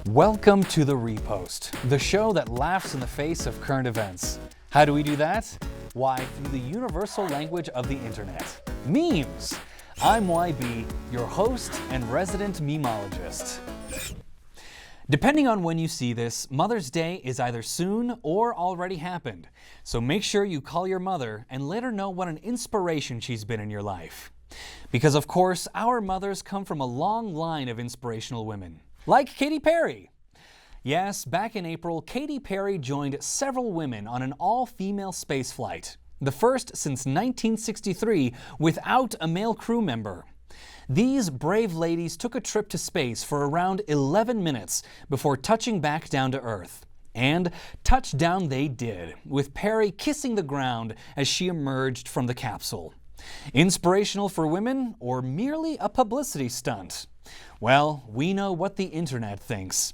Welcome to The Repost, the show that laughs in the face of current events. How do we do that? Why, through the universal language of the internet. Memes! I'm YB, your host and resident memeologist. Depending on when you see this, Mother's Day is either soon or already happened. So make sure you call your mother and let her know what an inspiration she's been in your life. Because of course, our mothers come from a long line of inspirational women. Like Katy Perry. Yes, back in April, Katy Perry joined several women on an all-female space flight. The first since 1963 without a male crew member. These brave ladies took a trip to space for around 11 minutes before touching back down to Earth. And touchdown they did, with Perry kissing the ground as she emerged from the capsule. Inspirational for women, or merely a publicity stunt? Well, we know what the internet thinks.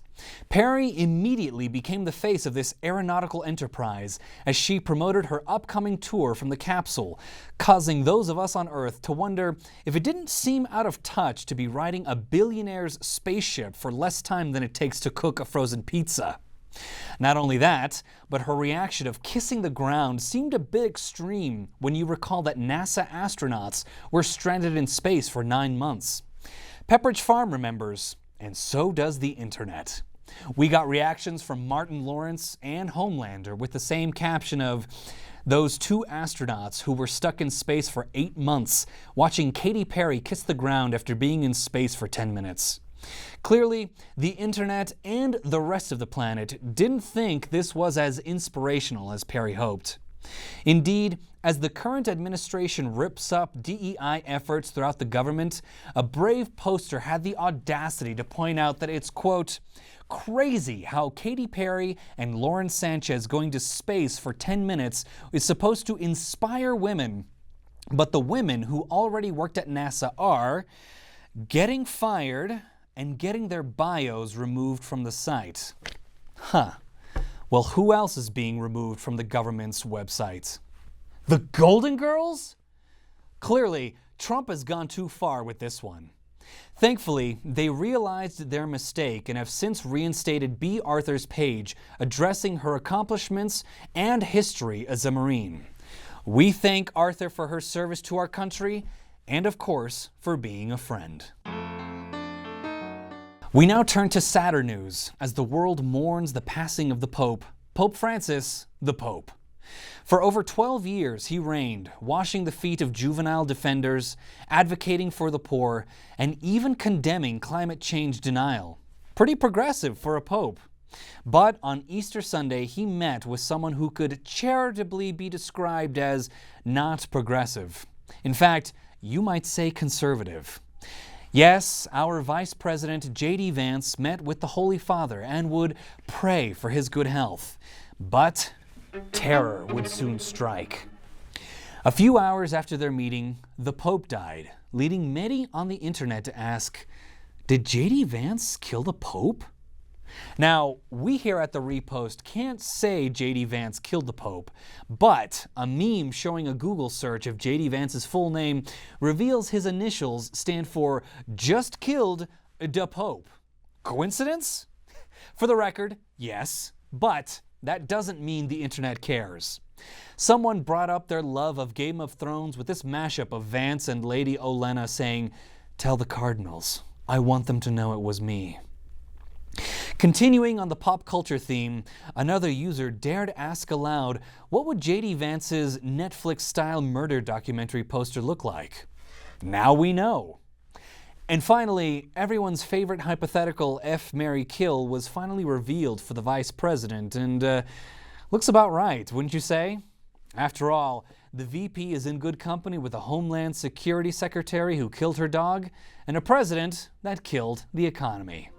Perry immediately became the face of this aeronautical enterprise as she promoted her upcoming tour from the capsule, causing those of us on Earth to wonder if it didn't seem out of touch to be riding a billionaire's spaceship for less time than it takes to cook a frozen pizza. Not only that, but her reaction of kissing the ground seemed a bit extreme when you recall that NASA astronauts were stranded in space for 9 months. Pepperidge Farm remembers, and so does the internet. We got reactions from Martin Lawrence and Homelander with the same caption of those two astronauts who were stuck in space for 8 months, watching Katy Perry kiss the ground after being in space for 10 minutes. Clearly, the internet and the rest of the planet didn't think this was as inspirational as Perry hoped. Indeed, as the current administration rips up DEI efforts throughout the government, a brave poster had the audacity to point out that it's, quote, crazy how Katy Perry and Lauren Sanchez going to space for 10 minutes is supposed to inspire women, but the women who already worked at NASA are getting fired and getting their bios removed from the site. Huh. Well, who else is being removed from the government's website? The Golden Girls? Clearly, Trump has gone too far with this one. Thankfully, they realized their mistake and have since reinstated B. Arthur's page, addressing her accomplishments and history as a Marine. We thank Arthur for her service to our country, and of course, for being a friend. We now turn to sadder news as the world mourns the passing of the Pope, Pope Francis, the Pope. For over 12 years, he reigned, washing the feet of juvenile defenders, advocating for the poor, and even condemning climate change denial. Pretty progressive for a pope. But on Easter Sunday, he met with someone who could charitably be described as not progressive. In fact, you might say conservative. Yes, our Vice President J.D. Vance met with the Holy Father and would pray for his good health. But terror would soon strike. A few hours after their meeting, the Pope died, leading many on the internet to ask, did J.D. Vance kill the Pope? Now, we here at The Repost can't say J.D. Vance killed the Pope, but a meme showing a Google search of J.D. Vance's full name reveals his initials stand for Just Killed da Pope. Coincidence? For the record, yes, but that doesn't mean the internet cares. Someone brought up their love of Game of Thrones with this mashup of Vance and Lady Olenna saying, "Tell the Cardinals, I want them to know it was me." Continuing on the pop culture theme, another user dared ask aloud, what would J.D. Vance's Netflix-style murder documentary poster look like? Now we know. And finally, everyone's favorite hypothetical F, Marry, Kill was finally revealed for the vice president, and looks about right, wouldn't you say? After all, the VP is in good company with a Homeland Security Secretary who killed her dog, and a president that killed the economy.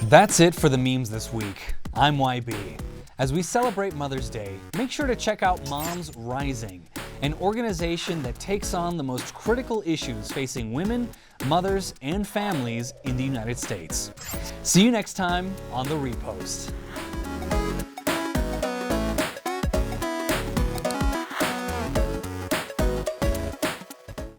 That's it for the memes this week. I'm YB. As we celebrate Mother's Day, make sure to check out Moms Rising, an organization that takes on the most critical issues facing women, mothers, and families in the United States. See you next time on The Repost.